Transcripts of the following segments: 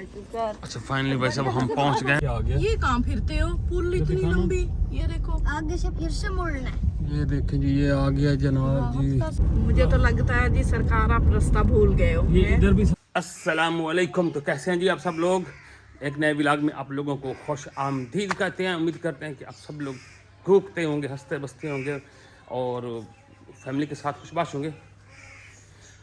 अच्छा फाइनली भाई साहब हम पहुंच गए। ये कहाँ फिरते हो? पुल इतनी लंबी, ये देखो आगे से फिर से मुड़ना है। ये देखें जी, ये आ गया जनाब जी। मुझे तो लगता है जी सरकार आप रास्ता भूल गए हो। ये इधर भी। अस्सलाम वालेकुम। तो कैसे हैं जी आप सब लोग? एक नए व्लॉग में आप लोगों को खुश आमदीद कहते हैं। उम्मीद करते हैं कि आप सब लोग घूमते होंगे, हंसते बसते होंगे और फैमिली के साथ खुशबाश होंगे।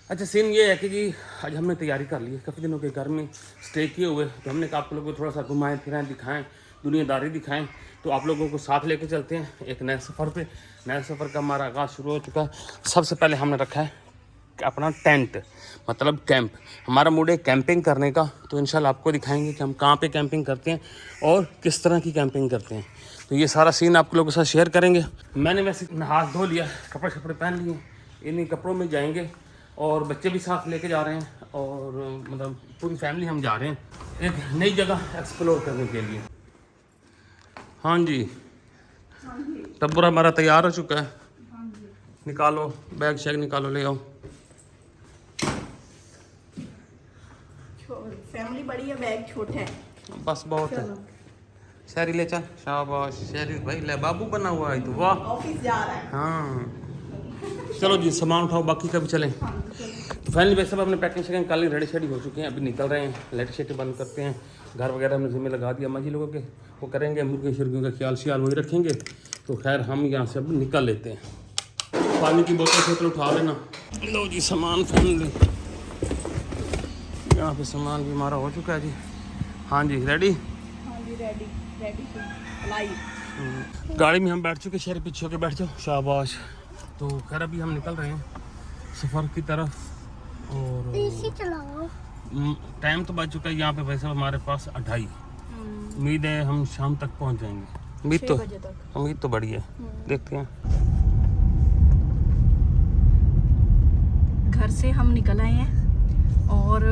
अच्छा सीन ये है कि जी आज हमने तैयारी कर ली है, काफ़ी दिनों के घर में स्टे किए हुए, तो हमने कहा आप लोगों को थोड़ा सा घुमाएं फिराएं, दिखाएं, दुनियादारी दिखाएं। तो आप लोगों को साथ लेके चलते हैं एक नए सफ़र पे। नए सफ़र का हमारा आगाज़ शुरू हो चुका है। सबसे पहले हमने रखा है अपना टेंट, मतलब कैंप। हमारा मूड है कैंपिंग करने का, तो इंशाल्लाह आपको दिखाएंगे कि हम कहाँ पे कैंपिंग करते हैं और किस तरह की कैंपिंग करते हैं। तो ये सारा सीन आप लोगों के साथ शेयर करेंगे। मैंने वैसे नहा धो लिया, कपड़े शपड़े पहन लिए, इन्हीं कपड़ों में जाएंगे और बच्चे भी साथ लेके जा रहे हैं और मतलब पूरी फैमिली हम जा रहे हैं एक नई जगह एक्सप्लोर करने के लिए। हाँ जी, टब्बर हमारा तैयार हो चुका है। निकालो बैग शैग निकालो, ले आओ। फैमिली बड़ी है, बैग छोटा है, बस बहुत है। शहरी ले चल, शाबाश शहरी भाई, ले बाबू बना हुआ है तू, वाह। ऑफिस जा रहा है। हाँ चलो जी सामान उठाओ, बाकी कभी चलें। तो फाइनली वैसे सब अपने पैकिंग शैकिंग काली रेडी शेडी हो चुके हैं, अभी निकल रहे हैं। लाइट शेट बंद करते हैं, घर वगैरह हमने जिम्मे लगा दिया अम्मा जी लोगों के, वो करेंगे, मुर्गे शुर्गियों का ख्याल श्याल वही रखेंगे। तो खैर हम यहाँ से अब निकल लेते हैं। पानी की बोतल से तो उठा लेना। लो जी सामान फाइनली यहाँ पे सामान भी हमारा हो चुका है जी। हाँ जी रेडी। हाँ जी रेडी टू फ्लाई। गाड़ी में हम बैठ चुके, शहर पीछे होके बैठ जाओ, शाबाश। तो खैर अभी हम निकल रहे हैं सफ़र की तरफ और टाइम तो बच चुका है यहाँ पे वैसे हमारे पास 2:30। उम्मीद है हम शाम तक पहुँच जाएंगे। उम्मीद तो बड़ी है, देखते हैं। घर से हम निकल आए हैं और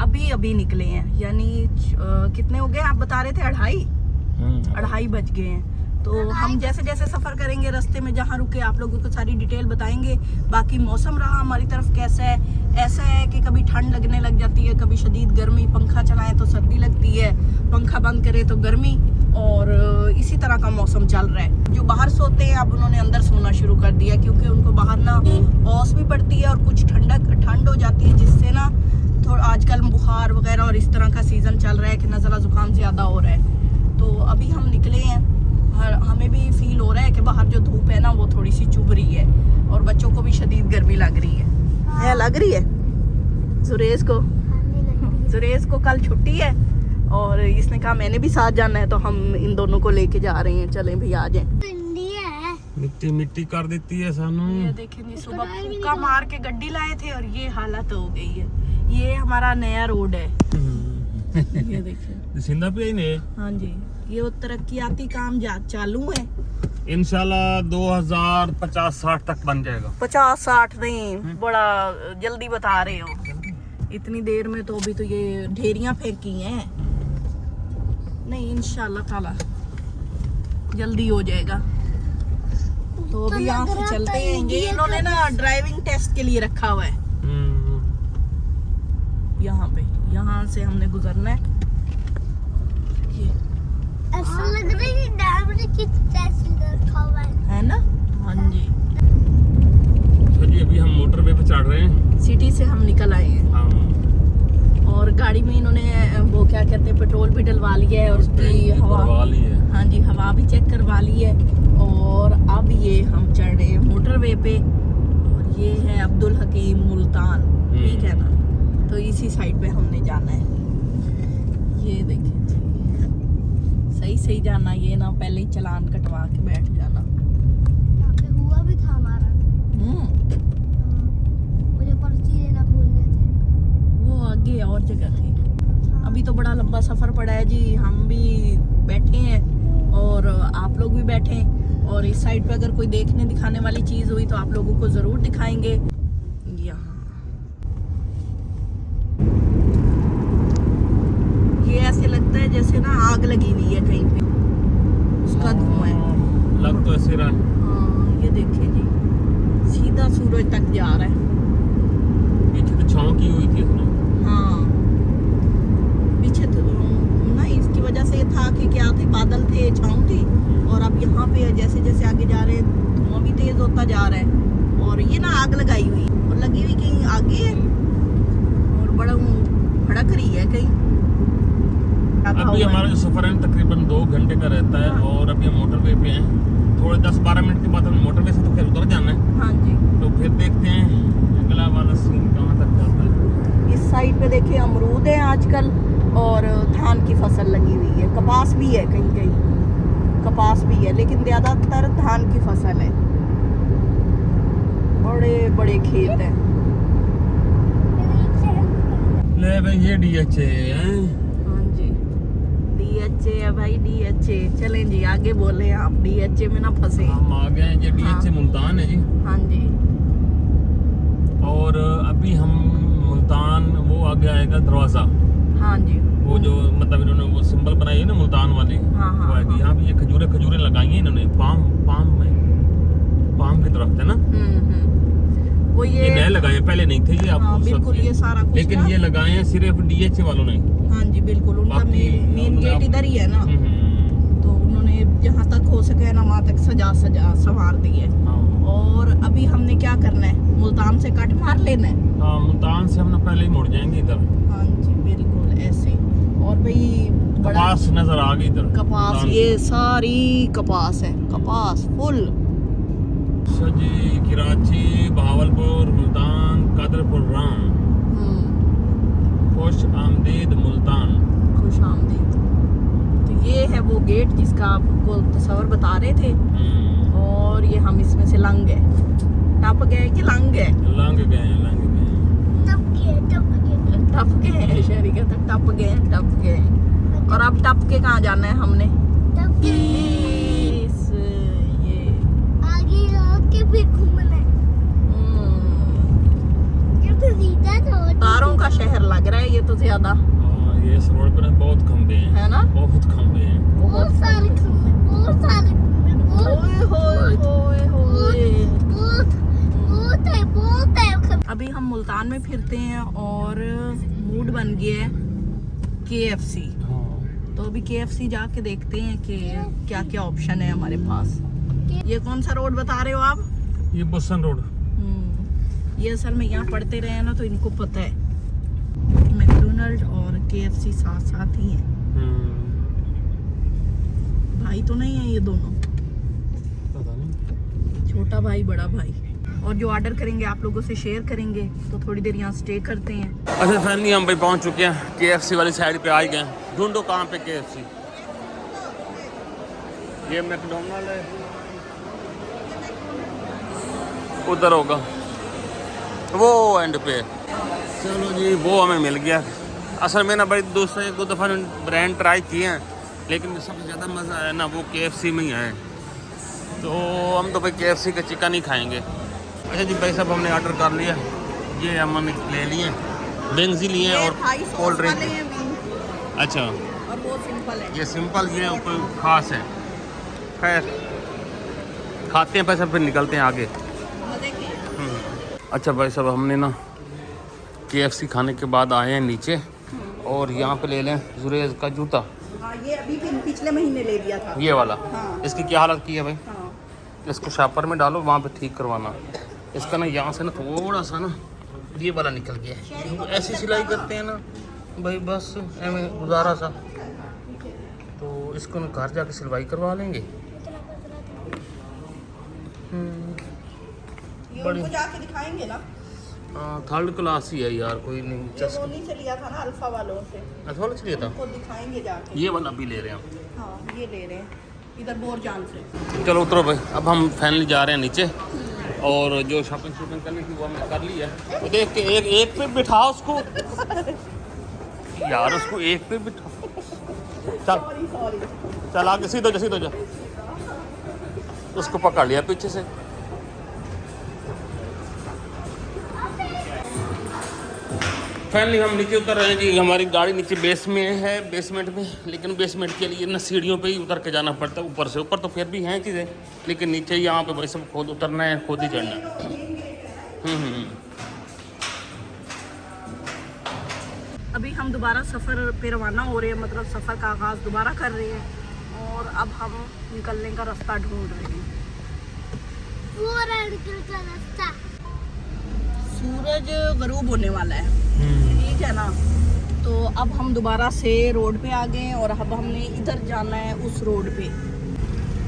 अभी निकले हैं, यानी कितने हो गए आप बता रहे थे? 2:30 बज गए हैं। तो हम जैसे जैसे सफ़र करेंगे रास्ते में जहाँ रुके आप लोगों को सारी डिटेल बताएंगे। बाकी मौसम रहा हमारी तरफ कैसा है? ऐसा है कि कभी ठंड लगने लग जाती है, कभी शदीद गर्मी, पंखा चलाएं तो सर्दी लगती है, पंखा बंद करें तो गर्मी, और इसी तरह का मौसम चल रहा है। जो बाहर सोते हैं अब उन्होंने अंदर सोना शुरू कर दिया, क्योंकि उनको बाहर ना औस भी पड़ती है और कुछ ठंड हो जाती है, जिससे ना थोड़ा आजकल बुखार वगैरह और इस तरह का सीज़न चल रहा है कि नज़ला ज़ुकाम ज़्यादा हो रहा है। तो अभी हम निकले हैं, हमें भी फील हो रहा है कि बाहर जो धूप है ना वो थोड़ी सी चुभ रही है और बच्चों को भी शदीद गर्मी लग रही है। लग रही है सुरेश को कल छुट्टी है और इसने कहा मैंने भी साथ जाना है, तो हम इन दोनों को लेके जा रहे हैं। चलें भी आ जाएं। मिट्टी मिट्टी कर देती है सानू। ये देखें जी, सुबह फूका मार के गड्डी लाए थे और ये हालत हो गई है। ये हमारा नया रोड है। ये देखिए सिंधा पे ही नहीं। हाँ जी, ये तरक्याती काम चालू है। इंशाल्लाह 2050-60 तक बन जाएगा। 50-60 नहीं, बड़ा जल्दी बता रहे हो। इतनी देर में तो अभी तो ये ढेरियां फेंकी हैं। नहीं इंशाल्लाह ताला जल्दी हो जाएगा। तो अभी यहाँ से चलते हैं। ये इन्होंने ना ड्राइविंग टेस्ट के लिए रखा हुआ है यहाँ पे, यहाँ से हमने गुजरना है। ऐसा लग रहा है कि डैम ने किस टेस्ट रखा हुआ है ना? हाँ जी। तो जी अभी हम मोटरवे पे चढ़ रहे हैं, सिटी से हम निकल आए हैं। हाँ। और गाड़ी में इन्होंने वो क्या कहते हैं पेट्रोल भी डलवा लिया है और उसकी हवा, हाँ जी हवा भी चेक करवा ली है। और अब ये हम चढ़ रहे हैं मोटरवे पे और ये है अब्दुल हकीम मुल्तान, ठीक है ना? तो इसी साइड पे हमने जाना है। ये देखिए सही जाना, ये ना पहले ही चालान कटवा के बैठ जाना। यहाँ पे हुआ भी था हमारा। मुझे पर्ची लेना भूल गए थे। वो आगे और जगह थी। अभी तो बड़ा लंबा सफ़र पड़ा है जी, हम भी बैठे हैं और आप लोग भी बैठे हैं। और इस साइड पे अगर कोई देखने दिखाने वाली चीज़ हुई तो आप लोगों को ज़रूर दिखाएंगे। यहाँ ये ऐसे लगता है जैसे ना आग लगी हुई है कहीं पे, उसका धुआं है। लग तो ऐसे रहा है। हाँ ये देखिए जी, सीधा सूरज तक जा रहा है। पीछे तो छांव की हुई थी इसमें। हाँ पीछे तो था कि क्या थे, बादल थे, छाँव थी, और अब यहाँ पे जैसे जैसे आगे जा रहे हैं धुआं भी तेज होता जा रहा है। और ये ना आग लगाई हुई और लगी हुई कहीं आगे है और बड़ा भड़क रही है कहीं। अभी हमारा जो सफर है तकरीबन 2 घंटे का रहता है और अभी हम मोटरवे पे हैं। थोड़े 10-12 मिनट के बाद हम मोटरवे से तो फिर उतर जाना है। हाँ जी, तो फिर देखते हैं अगला वाला सीन कहाँ तक जाता है। इस साइड पे देखिए अमरूद है आजकल और धान की फसल लगी हुई है, कपास भी है, कहीं कहीं कपास भी है, लेकिन ज्यादातर धान की फसल है। बड़े बड़े खेत हैं। ले भाई ये DHA है। हाँ जी, DHA है भाई, DHA। चलें जी आगे बोले आप, DHA में ना फंसे। हम आ गए हैं, ये DHA मुल्तान है जी। हाँ जी, और अभी हम मुल्तान वो आगे आएगा दरवाजा, हाँ जी, वो जो मतलब इन्होंने वो सिंबल बनाई है ना मुल्तान वाली, हाँ, हाँ, वो आएगी। यहाँ भी ये खजूरें लगाई हैं इन्होंने, पाम के दरख्त है ना, वो ये नए लगाए हैं, पहले नहीं थे ये। हाँ, आपको बिल्कुल ये सारा कुछ लेकिन ना, ये लगाए हैं सिर्फ DHA वालों ने। हाँ जी बिल्कुल, उनका बाकी मेन गेट इधर ही है ना, तो उन्होंने जहाँ तक हो सके ना वहाँ तक सजा संवार दी है। और अभी हमने क्या करना है, मुल्तान से कट मार लेना है। हाँ, मुल्तान से हम ना पहले ही मुड़ जाएंगे इधर। हाँ जी बिल्कुल ऐसे। और भाई कपास नजर आ गई इधर, कपास, ये सारी कपास है, कपास फुल। सजी, कराची, बहावलपुर, मुल्तान, कादरपुर राम, खुश आमदीद मुल्तान। खुश आमदीद। तो ये है वो गेट जिसका आपको तस्वर बता रहे थे, और ये हम इसमें से लंघ गए, टप गए कि लंघ गए? लंघ गए। टप गए, शहरी कहते हैं टप गए। और अब टप के कहाँ जाना है हमने? तारों का शहर लग रहा है ये तो ज्यादा। ये इस रोड पर बहुत खंबे हैं, है ना, बहुत खंबे हैं, बहुत सारे खंबे, बहुत सारे खंबे, होए होए होए होए। बहुत है खंबे। अभी हम मुल्तान में फिरते हैं और मूड बन गया है KFC। तो अभी KFC जाके देखते हैं कि क्या क्या ऑप्शन है हमारे पास। ये कौन सा रोड बता रहे हो आप? ये बसन रोड। ये असल में यहाँ पढ़ते रहे हैं ना, तो इनको पता है मैकडोनल्ड और KFC साथ साथ ही हैं। भाई तो नहीं है ये दोनों, पता नहीं, छोटा भाई बड़ा भाई। और जो ऑर्डर करेंगे आप लोगों से शेयर करेंगे, तो थोड़ी देर यहाँ स्टे करते हैं। अच्छा फैमिली, हम भाई पहुंच चुके हैं KFC वाली साइड पे, आ गए। ढूंढो कहाँ पे KFC। ये मैकडोनल्ड है, उधर होगा वो एंड पे। चलो जी, वो हमें मिल गया। असल में ना भाई दूसरे 1-2 दफ़ा ब्रांड ट्राई किए हैं, लेकिन सबसे ज़्यादा मज़ा आया ना वो KFC में ही है। तो हम तो भाई KFC का चिकन ही खाएंगे। अच्छा जी भाई, सब हमने ऑर्डर कर लिया। ये हमने ले लिए, विंग्स ही लिए और कोल्ड ड्रिंक। अच्छा, और वो सिंपल है, ये सिंपल, ये ऊपर खास है। खैर खाते हैं पैसा, फिर निकलते हैं आगे। मजे की। अच्छा भाई साहब, हमने ना KFC खाने के बाद आए हैं नीचे, और यहाँ पे ले लें जुरेज का जूता। हाँ, ये अभी पिछले महीने ले लिया था ये वाला। हाँ। इसकी क्या हालत की है भाई? हाँ। इसको शापर में डालो, वहाँ पे ठीक करवाना। इसका ना यहाँ से ना थोड़ा सा ना ये वाला निकल गया है। ऐसी सिलाई करते हैं ना भाई, बस एवं गुजारा सा। तो इसको ना घर जाके सिलवाई करवा लेंगे। ये उनको जाके दिखाएंगे ना। थर्ड क्लास ही है यार, कोई नहीं। ये रोनी से लिया था ना, अल्फा वालों से। थोड़ा चलिए था, उनको दिखाएंगे जाके। ये वाला भी ले रहे हैं। हाँ, ये ले रहे हैं इधर बोरजान से। चलो उतरो भाई, अब हम फाइनली जा रहे हैं नीचे, और जो शॉपिंग करनी थी वो हमने कर ली है। तो देख के एक पे बिठाओ उसको यार, उसको एक पे बिठा। चल चल आगे, सीधो जा। उसको पकड़ लिया पीछे से। फाइनली हम नीचे उतर रहे हैं जी। हमारी गाड़ी नीचे बेसमेंट में, लेकिन बेसमेंट के लिए ना सीढ़ियों पे ही उतर के जाना पड़ता है। ऊपर से ऊपर तो फिर भी हैं चीज़ें, लेकिन नीचे यहाँ पे भाई सब खुद उतरना है, खुद ही चढ़ना है। अभी हम दोबारा सफ़र पे रवाना हो रहे हैं, मतलब सफ़र का आगाज़ दोबारा कर रहे हैं और अब हम निकलने का रास्ता ढूंढ रहे हैं। पूरा निकल का रास्ता। सूरज गरूब होने वाला है, ठीक है ना। तो अब हम दोबारा से रोड पे आ गए हैं और अब हमने इधर जाना है उस रोड पे।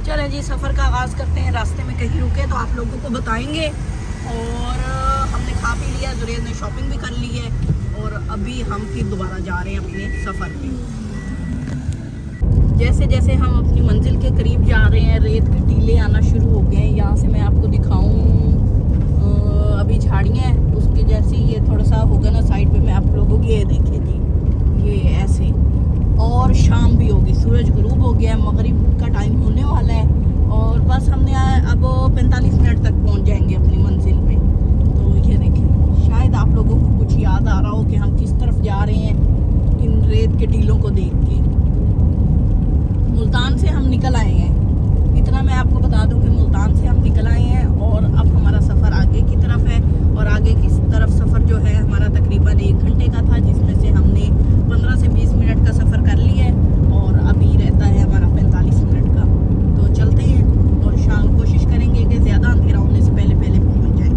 चलें जी, सफ़र का आगाज़ करते हैं। रास्ते में कहीं रुके तो आप लोगों को बताएंगे। और हमने खा पी लिया, जुरेज ने शॉपिंग भी कर ली है और अभी हम फिर दोबारा जा रहे हैं अपने सफ़र पे। जैसे जैसे हम अपनी मंजिल के करीब जा रहे हैं, रेत के टीले आना शुरू हो गए हैं। यहाँ से मैं आपको दिखाऊं, अभी झाड़ियाँ हैं, उसके जैसे ये थोड़ा सा होगा ना साइड पे, मैं आप लोगों को ये देखे जी, ये ऐसे। और शाम भी होगी, सूरज गुरूब हो गया है, मगरिब का टाइम होने वाला है और बस हमने अब 45 मिनट तक पहुँच जाएंगे अपनी मंजिल पे। तो ये देखिए, शायद आप लोगों को कुछ याद आ रहा हो कि हम किस तरफ जा रहे हैं इन रेत के टीलों को देख के। मुल्तान से हम निकल आए हैं, इतना मैं आपको बता दूं कि मुल्तान से हम निकल आए हैं और अब हमारा सफ़र आगे की तरफ है। और आगे की तरफ सफ़र जो है हमारा तकरीबन 1 घंटे का था, जिसमें से हमने 15 से 20 मिनट का सफ़र कर लिया है और अभी रहता है हमारा 45 मिनट का। तो चलते हैं और शाम कोशिश करेंगे कि ज़्यादा अंधेरा होने से पहले पहले पहुँच जाए।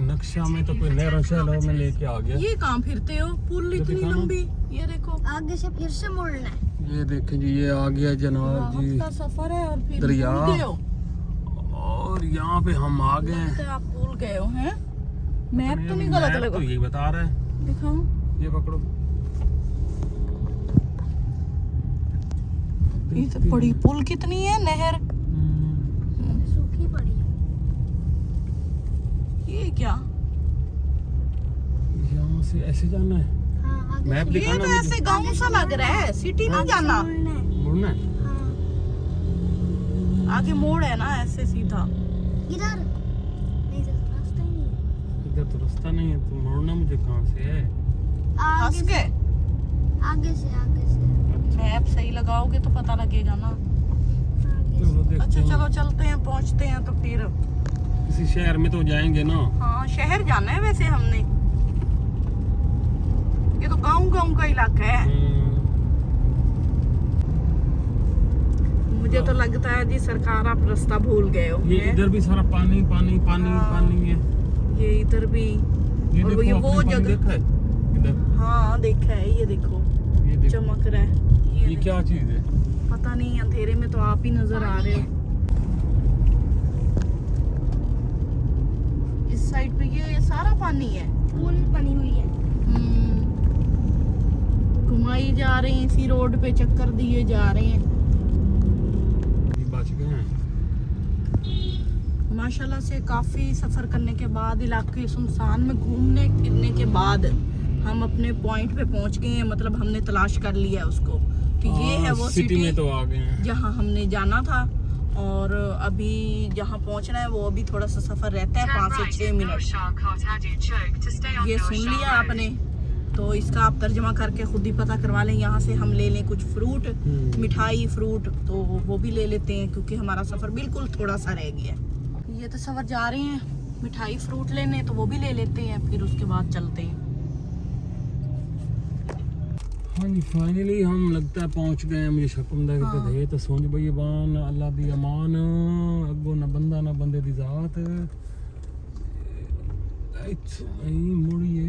नक्शा में तो कोई नहर शहर में लेके आ गया। ये कहाँ फिरते हो, पुल इतनी लंबी, ये देखो। आगे से फिर से मुड़ना है। ये देखें जी, ये आ गया जनाब जी का सफ़र है और फिर दरिया। भूल गए हो। और यहाँ पे हम आ गए हैं। आप भूल गए हो हैं? मैप तो नहीं गलत लगा, तो यही बता रहा है। दिखाओ, ये पकड़ो। ये तो बड़ी पुल कितनी है, नहर सूखी पड़ी है। ये क्या, यहाँ से ऐसे जाना है। हाँ, आगे मैप से ये दिखाना तो मुझे। ऐसे गांव सा लग रहा है, सिटी नहीं जाना। मुड़ना है। मुड़ना है। हाँ, आगे मोड़ है ना, ऐसे सीधा। इधर नहीं, इधर रास्ता ही नहीं है। इधर तो रास्ता नहीं है, तो मुड़ना मुझे कहाँ से है? हंस आगे से, के आगे से, आगे से, मैप सही लगाओगे तो पता लगेगा ना। आगे से। चलो देखते अच्छा हैं। चलो चलते हैं, पहुंचते हैं तो फिर। किसी शहर में तो जाएंगे ना। हाँ, शहर जाना है वैसे हमने। ये तो गांव का इलाका है। मुझे तो लगता है जी सरकार आप रास्ता भूल गए हो। ये इधर भी सारा पानी पानी पानी हाँ। पानी है। ये इधर भी, ये और देखो, ये वो आपने पानी जगह- देखा है इधर? हाँ देखा है, ये देखो ये देखो, चमक रहा है। ये देखो। क्या चीज है? पता नहीं, अंधेरे में तो आप ही नजर आ रहे हो। इस साइड पे ये सारा पानी है, पुल बनी हुई है। घुमाई जा रहे हैं, इसी रोड पे चक्कर दिए जा रहे हैं। ये बच गए हैं। माशाल्लाह से काफ़ी सफ़र करने के बाद, इलाके सुनसान में घूमने फिरने के बाद हम अपने पॉइंट पे पहुंच गए हैं। मतलब हमने तलाश कर लिया है उसको कि ये है वो सिटी में तो आ गए हैं। जहां हमने जाना था। और अभी जहां पहुंचना है वो अभी थोड़ा सा सफ़र रहता है, 5 से 6 मिनट। ये सुन लिया आपने, तो इसका आप तर्जमा करके खुद ही पता करवा लें। यहाँ से हम ले लें कुछ फ्रूट, मिठाई फ्रूट, तो वो भी ले लेते हैं क्योंकि हमारा सफ़र बिल्कुल थोड़ा सा रह गया है। ये तो सफ़र जा रहे हैं मिठाई फ्रूट लेने, तो वो भी ले लेते हैं, फिर उसके बाद चलते हैं। हाँ जी, फाइनली हम लगता है पहुंच गए हैं। मुझे शकुंदा के हाँ। थे तो सोच बईबान अल्लाह दी अमान, अगो ना बंदा ना बंदे दी जात। मुड़िए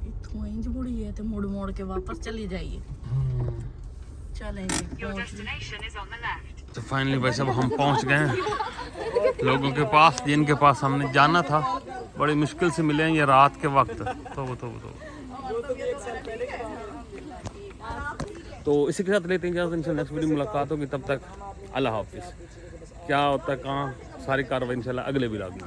इत्थों इंज मुड़िए ते मुड़ मोड़ के वापस चली जाइए। हाँ। चलें जी, पहुंच गए। तो फाइनली वैसे हम पहुंच गए हैं लोगों के पास जिनके पास हमने जाना था। बड़ी मुश्किल से मिले हैं ये रात के वक्त। तो इसी के साथ लेते हैं इजाज़त, इंशाल्लाह नेक्स्ट वीडियो में मुलाकात होगी। तब तक अल्लाह हाफिज़। क्या होता है कहाँ, सारी कार्रवाई इंशाल्लाह अगले व्लॉग में।